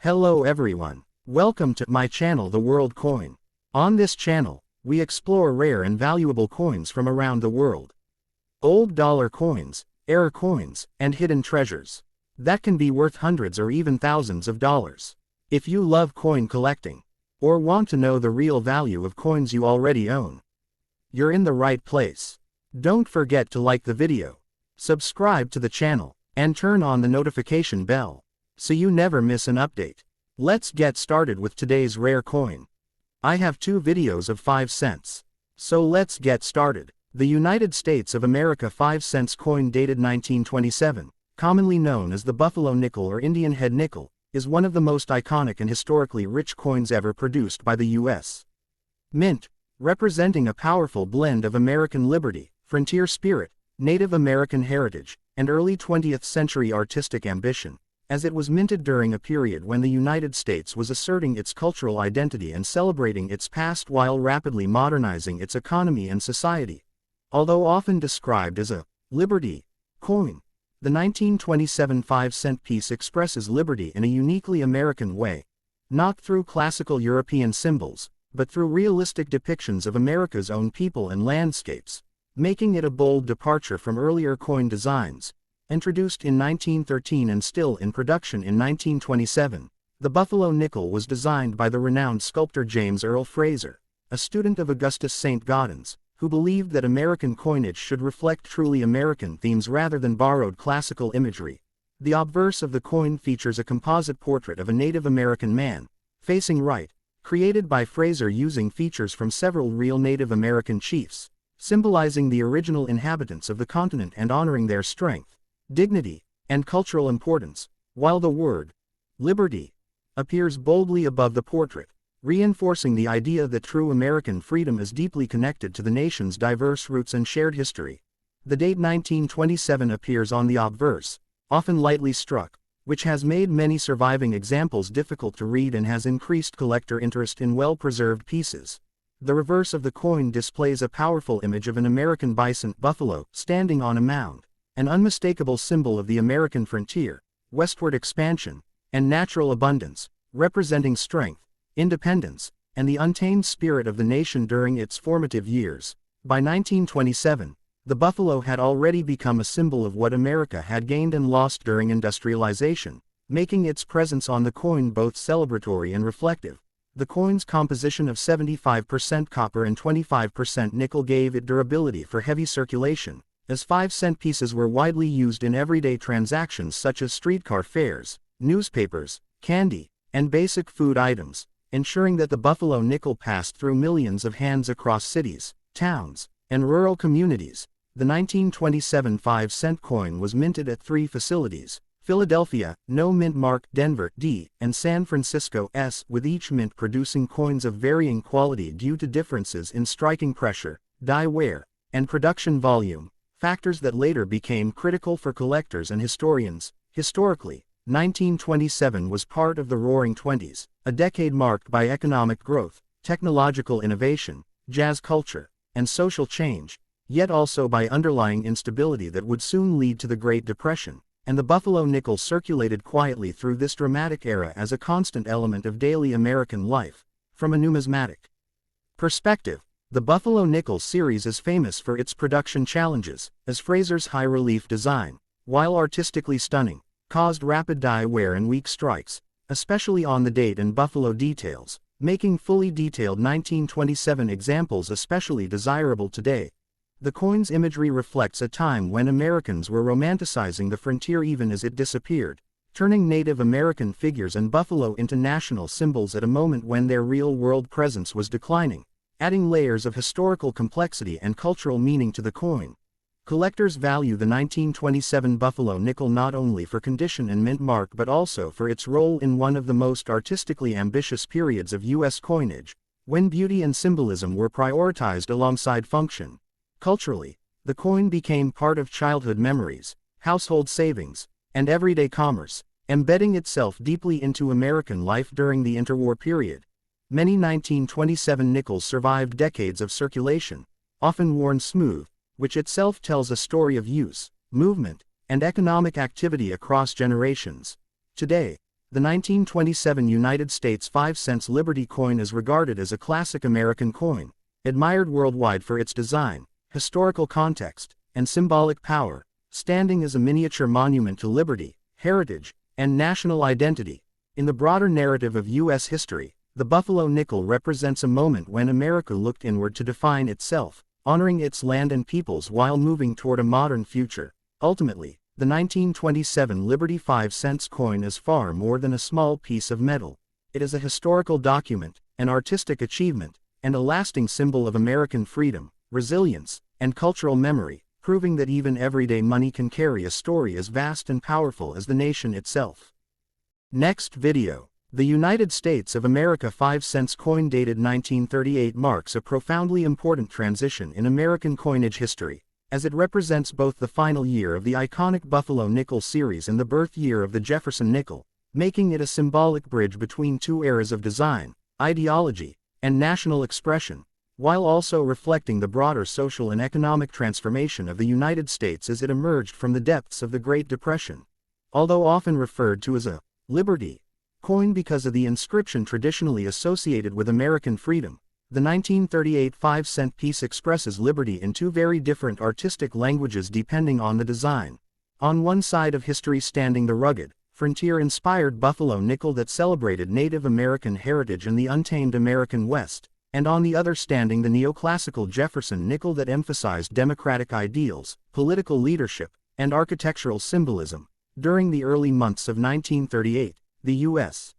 Hello everyone. Welcome to my channel The World Coin. On this channel, we explore rare and valuable coins from around the world. Old dollar coins, error coins, and hidden treasures that can be worth hundreds or even thousands of dollars. If you love coin collecting, or want to know the real value of coins you already own, you're in the right place. Don't forget to like the video, subscribe to the channel, and turn on the notification bell, so you never miss an update. Let's get started with today's rare coin. I have two videos of 5 cents. So let's get started. The United States of America 5 cents coin dated 1927, commonly known as the Buffalo nickel or Indian head nickel, is one of the most iconic and historically rich coins ever produced by the U.S. Mint, representing a powerful blend of American liberty, frontier spirit, Native American heritage, and early 20th century artistic ambition, as it was minted during a period when the United States was asserting its cultural identity and celebrating its past while rapidly modernizing its economy and society. Although often described as a liberty coin, the 1927 5-cent piece expresses liberty in a uniquely American way, not through classical European symbols, but through realistic depictions of America's own people and landscapes, making it a bold departure from earlier coin designs. Introduced in 1913 and still in production in 1927, the Buffalo nickel was designed by the renowned sculptor James Earl Fraser, a student of Augustus St. Gaudens, who believed that American coinage should reflect truly American themes rather than borrowed classical imagery. The obverse of the coin features a composite portrait of a Native American man, facing right, created by Fraser using features from several real Native American chiefs, symbolizing the original inhabitants of the continent and honoring their strength, dignity, and cultural importance, while the word liberty appears boldly above the portrait, reinforcing the idea that true American freedom is deeply connected to the nation's diverse roots and shared history. The date 1927 appears on the obverse, often lightly struck, which has made many surviving examples difficult to read and has increased collector interest in well-preserved pieces. The reverse of the coin displays a powerful image of an American bison buffalo standing on a mound, an unmistakable symbol of the American frontier, westward expansion, and natural abundance, representing strength, independence, and the untamed spirit of the nation during its formative years. By 1927, the buffalo had already become a symbol of what America had gained and lost during industrialization, making its presence on the coin both celebratory and reflective. The coin's composition of 75% copper and 25% nickel gave it durability for heavy circulation, as 5-cent pieces were widely used in everyday transactions such as streetcar fares, newspapers, candy, and basic food items, ensuring that the Buffalo nickel passed through millions of hands across cities, towns, and rural communities. The 1927 5-cent coin was minted at 3 facilities: Philadelphia, No Mint Mark, Denver, D, and San Francisco, S, with each mint producing coins of varying quality due to differences in striking pressure, die wear, and production volume, factors that later became critical for collectors and historians. Historically, 1927 was part of the Roaring Twenties, a decade marked by economic growth, technological innovation, jazz culture, and social change, yet also by underlying instability that would soon lead to the Great Depression, and the Buffalo nickel circulated quietly through this dramatic era as a constant element of daily American life. From a numismatic perspective, the Buffalo nickel series is famous for its production challenges, as Fraser's high-relief design, while artistically stunning, caused rapid die wear and weak strikes, especially on the date and buffalo details, making fully detailed 1927 examples especially desirable today. The coin's imagery reflects a time when Americans were romanticizing the frontier even as it disappeared, turning Native American figures and buffalo into national symbols at a moment when their real-world presence was declining, adding layers of historical complexity and cultural meaning to the coin. Collectors value the 1927 Buffalo nickel not only for condition and mint mark but also for its role in one of the most artistically ambitious periods of U.S. coinage, when beauty and symbolism were prioritized alongside function. Culturally, the coin became part of childhood memories, household savings, and everyday commerce, embedding itself deeply into American life during the interwar period. Many 1927 nickels survived decades of circulation, often worn smooth, which itself tells a story of use, movement, and economic activity across generations. Today, The 1927 United States 5-cent Liberty coin is regarded as a classic American coin, admired worldwide for its design, historical context, and symbolic power, standing as a miniature monument to liberty, heritage, and national identity. In the broader narrative of U.S. history, the Buffalo nickel represents a moment when America looked inward to define itself, honoring its land and peoples while moving toward a modern future. Ultimately, the 1927 Liberty 5-cent coin is far more than a small piece of metal. It is a historical document, an artistic achievement, and a lasting symbol of American freedom, resilience, and cultural memory, proving that even everyday money can carry a story as vast and powerful as the nation itself. Next video. The United States of America 5-cent coin dated 1938 marks a profoundly important transition in American coinage history, as it represents both the final year of the iconic Buffalo nickel series and the birth year of the Jefferson nickel, making it a symbolic bridge between two eras of design, ideology, and national expression, while also reflecting the broader social and economic transformation of the United States as it emerged from the depths of the Great Depression. Although often referred to as a Liberty coin because of the inscription traditionally associated with American freedom, the 1938 5-cent piece expresses liberty in two very different artistic languages depending on the design. On one side of history standing the rugged, frontier-inspired Buffalo nickel that celebrated Native American heritage and the untamed American West, and on the other standing the neoclassical Jefferson nickel that emphasized democratic ideals, political leadership, and architectural symbolism. During the early months of 1938, the U.S.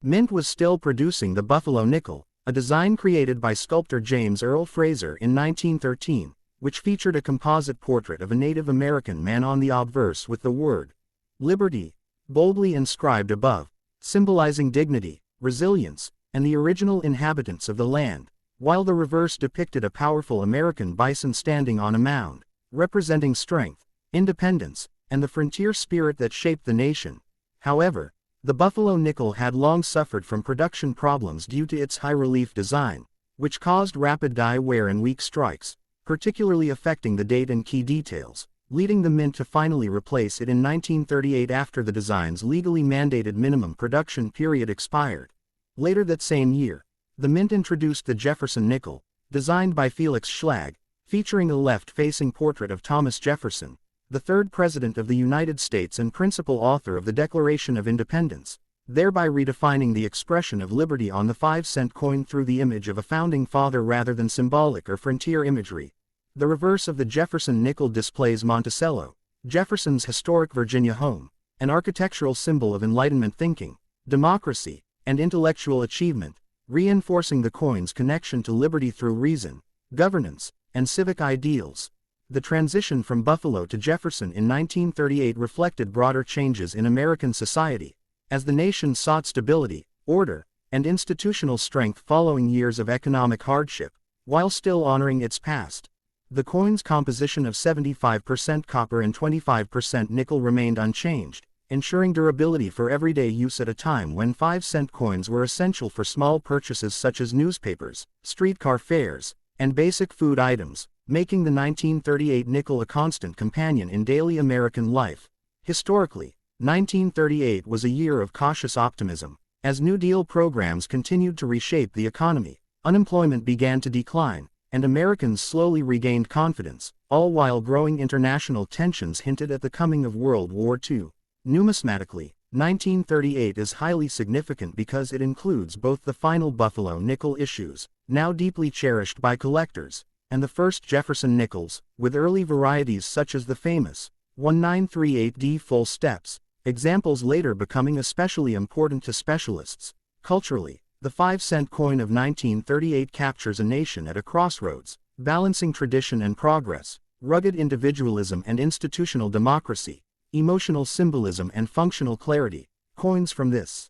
Mint was still producing the Buffalo nickel, a design created by sculptor James Earl Fraser in 1913, which featured a composite portrait of a Native American man on the obverse with the word Liberty boldly inscribed above, symbolizing dignity, resilience, and the original inhabitants of the land, while the reverse depicted a powerful American bison standing on a mound, representing strength, independence, and the frontier spirit that shaped the nation. However, the Buffalo nickel had long suffered from production problems due to its high-relief design, which caused rapid die wear and weak strikes, particularly affecting the date and key details, leading the Mint to finally replace it in 1938 after the design's legally mandated minimum production period expired. Later that same year, the Mint introduced the Jefferson nickel, designed by Felix Schlag, featuring a left-facing portrait of Thomas Jefferson, the third President of the United States and principal author of the Declaration of Independence, thereby redefining the expression of liberty on the 5-cent coin through the image of a founding father rather than symbolic or frontier imagery. The reverse of the Jefferson nickel displays Monticello, Jefferson's historic Virginia home, an architectural symbol of Enlightenment thinking, democracy, and intellectual achievement, reinforcing the coin's connection to liberty through reason, governance, and civic ideals. The transition from Buffalo to Jefferson in 1938 reflected broader changes in American society, as the nation sought stability, order, and institutional strength following years of economic hardship, while still honoring its past. The coin's composition of 75% copper and 25% nickel remained unchanged, ensuring durability for everyday use at a time when 5-cent coins were essential for small purchases such as newspapers, streetcar fares, and basic food items, making the 1938 nickel a constant companion in daily American life. Historically, 1938 was a year of cautious optimism. As New Deal programs continued to reshape the economy, unemployment began to decline, and Americans slowly regained confidence, all while growing international tensions hinted at the coming of World War II. Numismatically, 1938 is highly significant because it includes both the final Buffalo nickel issues, now deeply cherished by collectors, and the first Jefferson nickels, with early varieties such as the famous 1938D full steps, examples later becoming especially important to specialists. Culturally, the 5-cent coin of 1938 captures a nation at a crossroads, balancing tradition and progress, rugged individualism and institutional democracy, emotional symbolism and functional clarity. Coins from this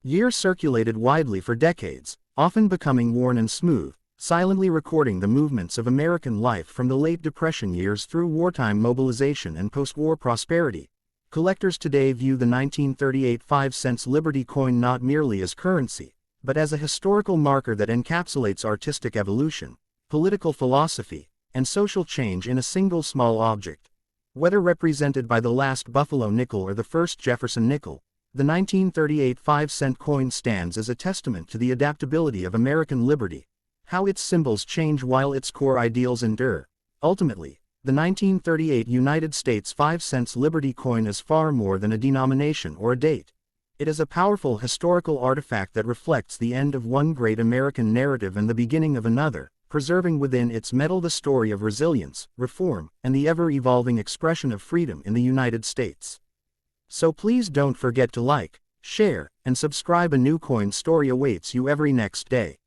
year circulated widely for decades, often becoming worn and smooth, silently recording the movements of American life from the late Depression years through wartime mobilization and post-war prosperity. Collectors today view the 1938 5-cent Liberty coin not merely as currency, but as a historical marker that encapsulates artistic evolution, political philosophy, and social change in a single small object. Whether represented by the last Buffalo nickel or the first Jefferson nickel, The 1938 5-cent coin stands as a testament to the adaptability of American liberty, how its symbols change while its core ideals endure. Ultimately, the 1938 United States 5-cent Liberty coin is far more than a denomination or a date. It is a powerful historical artifact that reflects the end of one great American narrative and the beginning of another, preserving within its metal the story of resilience, reform, and the ever-evolving expression of freedom in the United States. So please don't forget to like, share, and subscribe. A new coin story awaits you every next day.